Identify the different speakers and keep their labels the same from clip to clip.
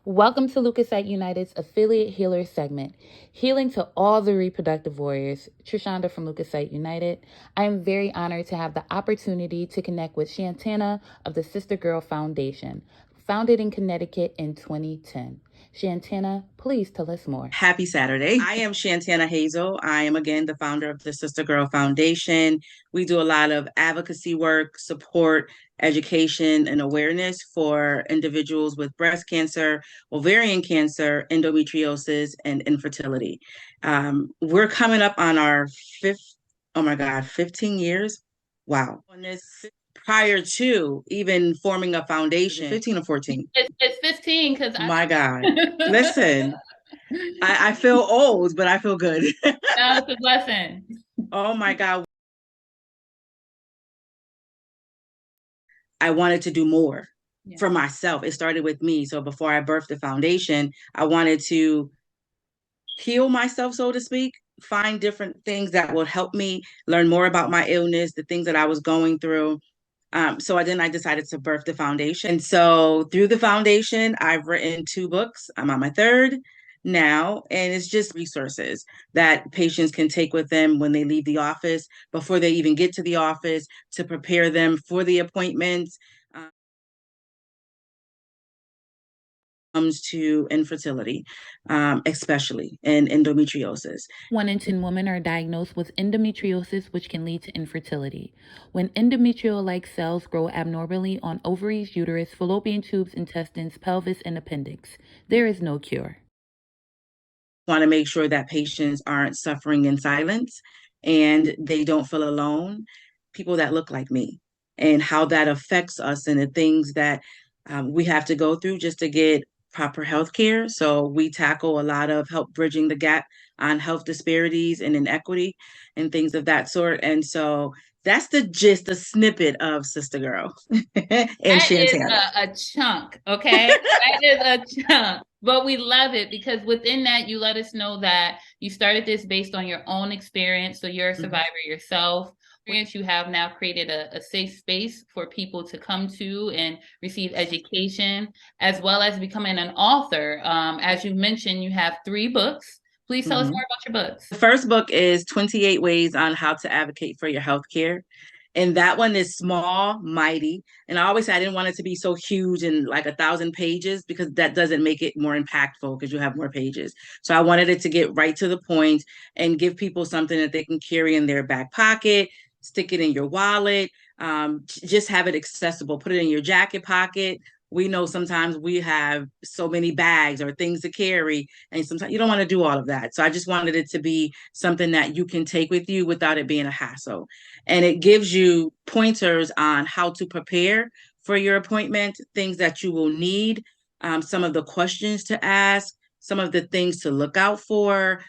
Speaker 1: Welcome to Leukocyte United's affiliate healer segment, healing to all the reproductive warriors. Trishanda from Leukocyte United. I am very honored to have the opportunity to connect with Shantana of the Sister Girl Foundation, founded in Connecticut in 2010. Shantana, please tell us more.
Speaker 2: Happy Saturday. I am Shantana Hazel. I am again the founder of the Sister Girl Foundation. We do a lot of advocacy work, support, education, and awareness for individuals with breast cancer, ovarian cancer, endometriosis, and infertility. We're coming up on our 15 years. Wow. On this prior to even forming a foundation, 15 or 14.
Speaker 1: It's 15 because
Speaker 2: My God. Listen, I feel old, but I feel good.
Speaker 1: No, it's a blessing.
Speaker 2: Oh my God. I wanted to do more for myself. It started with me. So before I birthed the foundation, I wanted to heal myself, so to speak, find different things that would help me learn more about my illness, the things that I was going through. So I decided to birth the foundation. And so through the foundation, I've written 2 books. I'm on my 3rd now, and it's just resources that patients can take with them when they leave the office, before they even get to the office, to prepare them for the appointments. Comes to infertility, especially in endometriosis.
Speaker 1: 1 in 10 women are diagnosed with endometriosis, which can lead to infertility. When endometrial-like cells grow abnormally on ovaries, uterus, fallopian tubes, intestines, pelvis, and appendix, there is no cure.
Speaker 2: Want to make sure that patients aren't suffering in silence and they don't feel alone. People that look like me, and how that affects us and the things that we have to go through just to get proper health care. So we tackle a lot of help bridging the gap on health disparities and inequity and things of that sort. And so that's the gist, a snippet of Sister Girl and
Speaker 1: That is
Speaker 2: Shantana.
Speaker 1: a chunk, okay? That is a chunk. But we love it because within that, you let us know that you started this based on your own experience. So you're a survivor yourself. You have now created a safe space for people to come to and receive education, as well as becoming an author. As you mentioned, you have 3 books. Please tell us more about your books.
Speaker 2: The first book is 28 Ways on How to Advocate for Your Healthcare. And that one is small, mighty. And I always say I didn't want it to be so huge and like 1,000 pages, because that doesn't make it more impactful because you have more pages. So I wanted it to get right to the point and give people something that they can carry in their back pocket, stick it in your wallet, just have it accessible, put it in your jacket pocket. We know sometimes we have so many bags or things to carry, and sometimes you don't want to do all of that. So I just wanted it to be something that you can take with you without it being a hassle. And it gives you pointers on how to prepare for your appointment, things that you will need, some of the questions to ask, some of the things to look out for,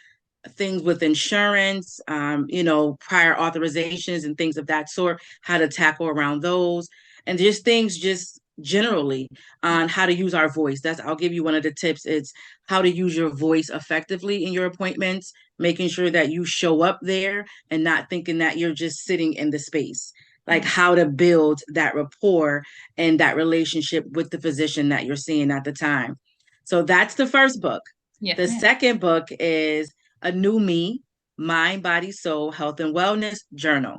Speaker 2: things with insurance, prior authorizations and things of that sort, how to tackle around those, and just things just generally on how to use our voice. I'll give you one of the tips. It's how to use your voice effectively in your appointments, making sure that you show up there and not thinking that you're just sitting in the space. Like how to build that rapport and that relationship with the physician that you're seeing at the time. So that's the first book.
Speaker 1: Yes,
Speaker 2: the second book is A New Me, Mind, Body, Soul, Health and Wellness Journal.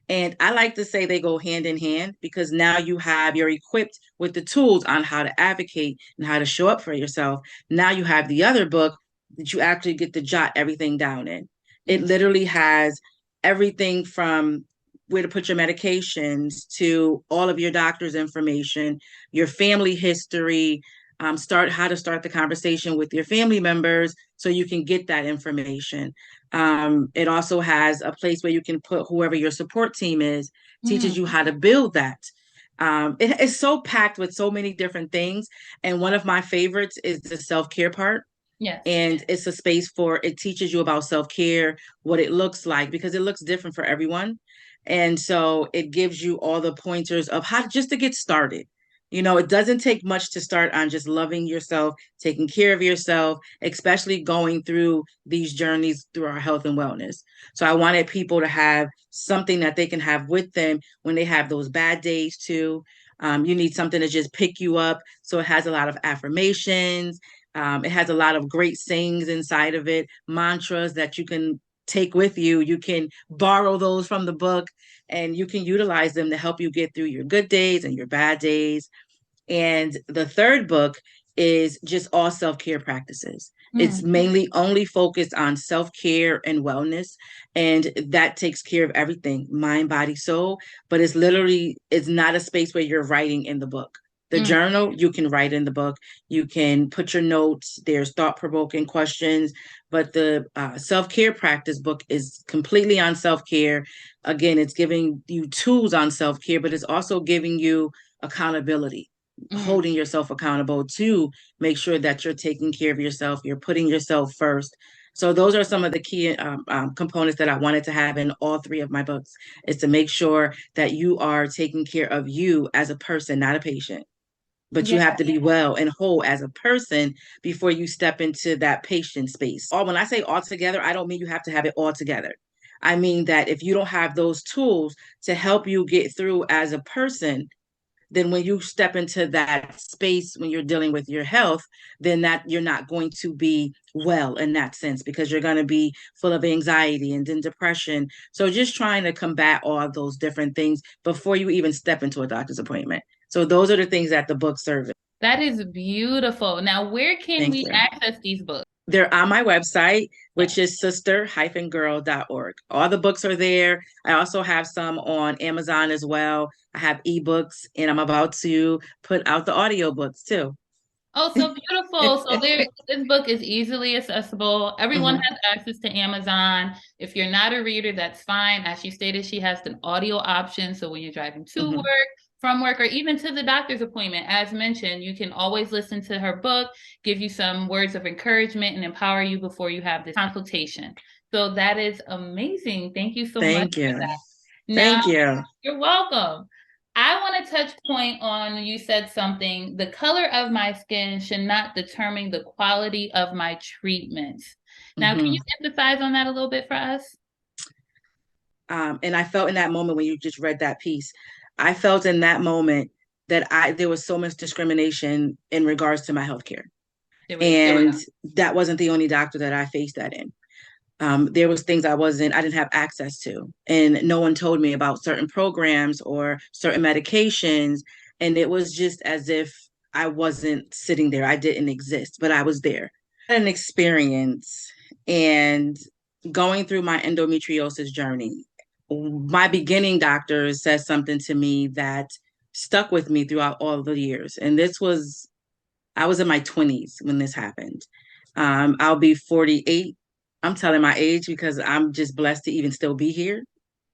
Speaker 2: And I like to say they go hand in hand, because now you're equipped with the tools on how to advocate and how to show up for yourself. Now you have the other book that you actually get to jot everything down in. It literally has everything from where to put your medications to all of your doctor's information, your family history, how to start the conversation with your family members so you can get that information. It also has a place where you can put whoever your support team is, teaches you how to build that. It is so packed with so many different things. And one of my favorites is the self-care part.
Speaker 1: Yes.
Speaker 2: And it's a space it teaches you about self-care, what it looks like, because it looks different for everyone. And so it gives you all the pointers of how just to get started. It doesn't take much to start on just loving yourself, taking care of yourself, especially going through these journeys through our health and wellness. So I wanted people to have something that they can have with them when they have those bad days too. You need something to just pick you up. So it has a lot of affirmations. It has a lot of great sayings inside of it, mantras that you can take with you. You can borrow those from the book and you can utilize them to help you get through your good days and your bad days. And the third book is just all self-care practices. It's mainly only focused on self-care and wellness. And that takes care of everything, mind, body, soul. But it's not a space where you're writing in the book. The journal, you can write in the book. You can put your notes. There's thought-provoking questions. But the self-care practice book is completely on self-care. Again, it's giving you tools on self-care, but it's also giving you accountability, holding yourself accountable to make sure that you're taking care of yourself, you're putting yourself first. So those are some of the key components that I wanted to have in all three of my books, is to make sure that you are taking care of you as a person, not a patient. But you
Speaker 1: Yeah.
Speaker 2: have to be well and whole as a person before you step into that patient space. Or when I say all together, I don't mean you have to have it all together. I mean that if you don't have those tools to help you get through as a person, then when you step into that space when you're dealing with your health, then that you're not going to be well in that sense, because you're going to be full of anxiety and then depression. So just trying to combat all of those different things before you even step into a doctor's appointment. So those are the things that the book serves.
Speaker 1: That is beautiful. Now, where can
Speaker 2: Thank
Speaker 1: we
Speaker 2: you.
Speaker 1: access these books?
Speaker 2: They're on my website,
Speaker 1: Yeah.
Speaker 2: which is sister-girl.org. All the books are there. I also have some on Amazon as well. I have ebooks, and I'm about to put out the audiobooks too.
Speaker 1: Oh, so beautiful. So this book is easily accessible. Everyone
Speaker 2: Mhm.
Speaker 1: has access to Amazon. If you're not a reader, that's fine. As she stated, she has an audio option. So when you're driving to
Speaker 2: Mhm.
Speaker 1: work, from work, or even to the doctor's appointment, as mentioned, you can always listen to her book, give you some words of encouragement, and empower you before you have this consultation. So that is amazing. Thank you so much
Speaker 2: Thank
Speaker 1: for
Speaker 2: you.
Speaker 1: that. Now,
Speaker 2: Thank you.
Speaker 1: you're welcome. I want to touch point on, you said something, the color of my skin should not determine the quality of my treatments. Now, can you
Speaker 2: Mhm.
Speaker 1: emphasize on that a little bit for us?
Speaker 2: And I felt in that moment when you just read that piece, I felt in that moment that there was so much discrimination in regards to my healthcare.
Speaker 1: There we
Speaker 2: And
Speaker 1: go.
Speaker 2: that wasn't the only doctor that I faced that in. There was things I didn't have access to, and no one told me about certain programs or certain medications. And it was just as if I wasn't sitting there. I didn't exist, but I was there. I had an experience, and going through my endometriosis journey, my beginning doctor said something to me that stuck with me throughout all the years. And I was in my 20s when this happened. I'll be 48. I'm telling my age because I'm just blessed to even still be here.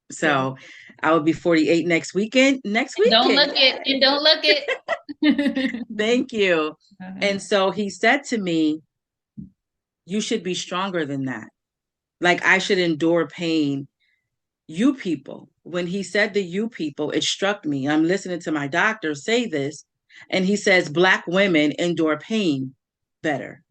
Speaker 1: Good.
Speaker 2: So I will be 48 next weekend. Next
Speaker 1: And don't
Speaker 2: weekend.
Speaker 1: look it. And don't look it.
Speaker 2: Thank you.
Speaker 1: Okay.
Speaker 2: And so he said to me, you should be stronger than that. Like I should endure pain. You people. When he said the you people, it struck me. I'm listening to my doctor say this, and he says, Black women endure pain better.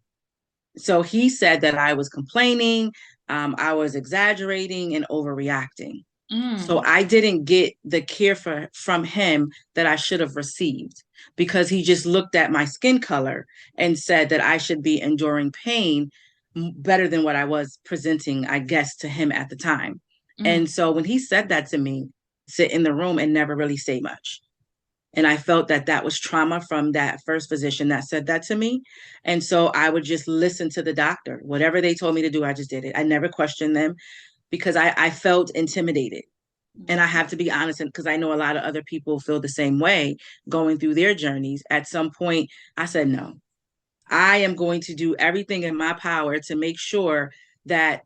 Speaker 2: So he said that I was complaining, I was exaggerating and overreacting. So
Speaker 1: Mm.
Speaker 2: I didn't get the care from him that I should have received, because he just looked at my skin color and said that I should be enduring pain better than what I was presenting, I guess, to him at the time.
Speaker 1: Mm.
Speaker 2: And so when he said that to me, sit in the room and never really say much. And I felt that that was trauma from that first physician that said that to me. And so I would just listen to the doctor. Whatever they told me to do, I just did it. I never questioned them because I felt intimidated. And I have to be honest, because I know a lot of other people feel the same way going through their journeys. At some point, I said, no, I am going to do everything in my power to make sure that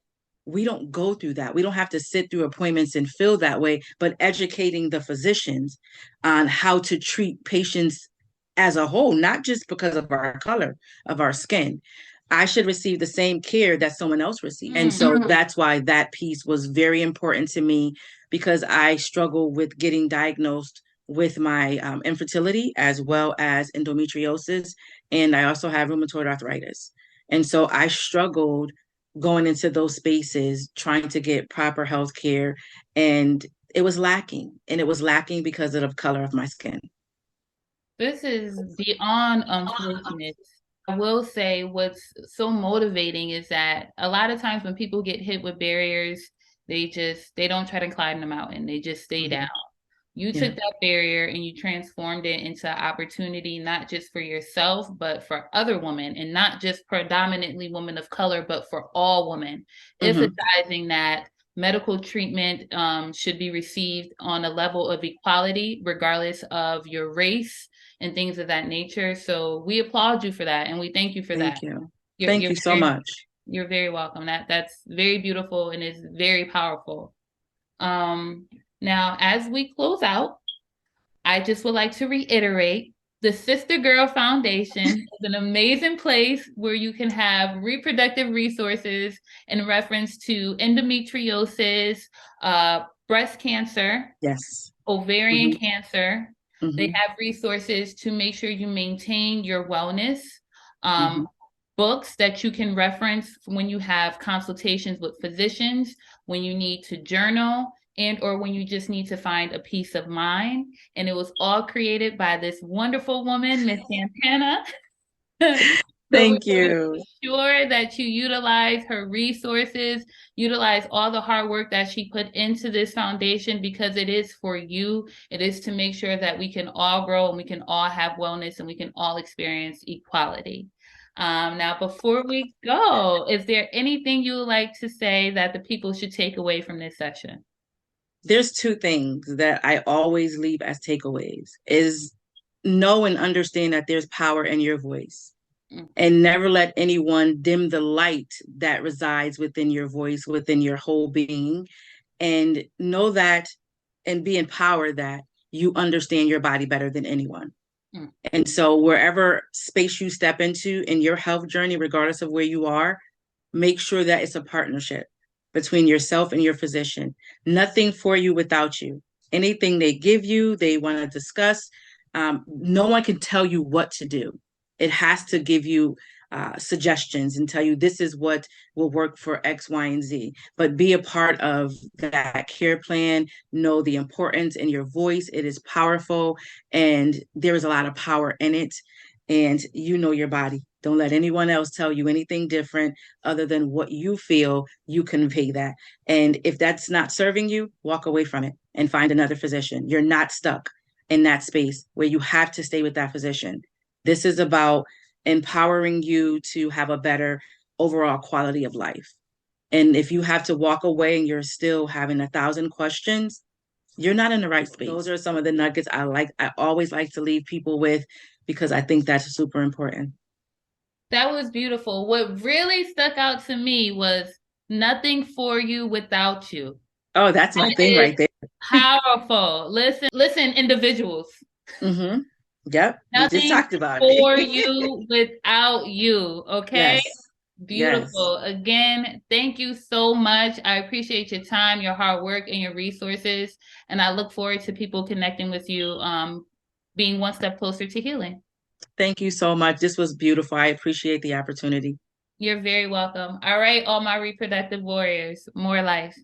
Speaker 2: we don't go through that. We don't have to sit through appointments and feel that way, but educating the physicians on how to treat patients as a whole, not just because of our color of our skin. I should receive the same care that someone else receives. And so that's why that piece was very important to me, because I struggle with getting diagnosed with my infertility as well as endometriosis. And I also have rheumatoid arthritis. And so I struggled going into those spaces trying to get proper health care. And it was lacking. And it was lacking because of the color of my skin.
Speaker 1: This is beyond unfortunate. I will say what's so motivating is that a lot of times when people get hit with barriers, they don't try to climb the mountain. They just stay
Speaker 2: Mhm.
Speaker 1: down. You
Speaker 2: Yeah.
Speaker 1: took that barrier and you transformed it into opportunity, not just for yourself, but for other women, and not just predominantly women of color, but for all women.
Speaker 2: Hmm.
Speaker 1: Emphasizing that medical treatment should be received on a level of equality, regardless of your race and things of that nature. So we applaud you for that, and we thank you for that.
Speaker 2: Thank you.
Speaker 1: You're
Speaker 2: Thank
Speaker 1: you're
Speaker 2: you so
Speaker 1: very
Speaker 2: much.
Speaker 1: you're very welcome. That's very beautiful and is very powerful. Um, Now, as we close out, I just would like to reiterate the Sister Girl Foundation is an amazing place where you can have reproductive resources in reference to endometriosis, breast cancer,
Speaker 2: Yes.
Speaker 1: ovarian
Speaker 2: Hmm.
Speaker 1: cancer. They
Speaker 2: Hmm.
Speaker 1: have resources to make sure you maintain your wellness, um,
Speaker 2: Hmm.
Speaker 1: books that you can reference when you have consultations with physicians, when you need to journal, and or when you just need to find a peace of mind. And it was all created by this wonderful woman, Miss Santana. So we
Speaker 2: Thank
Speaker 1: want to
Speaker 2: you.
Speaker 1: make sure that you utilize her resources, utilize all the hard work that she put into this foundation because it is for you. It is to make sure that we can all grow and we can all have wellness and we can all experience equality. Now, before we go, is there anything you would like to say that the people should take away from this session?
Speaker 2: There's two things that I always leave as takeaways is know and understand that there's power in your voice
Speaker 1: Mm,
Speaker 2: and never let anyone dim the light that resides within your voice, within your whole being. And know that and be empowered that you understand your body better than anyone.
Speaker 1: mm,
Speaker 2: And so, wherever space you step into in your health journey, regardless of where you are, make sure that it's a partnership between yourself and your physician. Nothing for you without you. Anything they give you, they want to discuss. No one can tell you what to do. It has to give you suggestions and tell you this is what will work for X, Y, and Z. But be a part of that care plan. Know the importance in your voice. It is powerful, and there is a lot of power in it. And you know your body. Don't let anyone else tell you anything different other than what you feel. You convey that. And if that's not serving you, walk away from it and find another physician. You're not stuck in that space where you have to stay with that physician. This is about empowering you to have a better overall quality of life. And if you have to walk away and you're still having 1,000 questions, you're not in the right space. Those are some of the nuggets I always like to leave people with because I think that's super important.
Speaker 1: that was beautiful. What really stuck out to me was nothing for you without you.
Speaker 2: Oh, that's my
Speaker 1: That
Speaker 2: thing
Speaker 1: is
Speaker 2: right there.
Speaker 1: powerful. Listen, individuals.
Speaker 2: Mm-hmm. Yep. We just
Speaker 1: Nothing
Speaker 2: talked about
Speaker 1: for
Speaker 2: it.
Speaker 1: you without you. Okay.
Speaker 2: Yes. Yes.
Speaker 1: Beautiful. Again, thank you so much. I appreciate your time, your hard work, and your resources. And I look forward to people connecting with you, being one step closer to healing.
Speaker 2: Thank you so much. This was beautiful. I appreciate the opportunity.
Speaker 1: You're very welcome. All right, all my reproductive warriors, more life.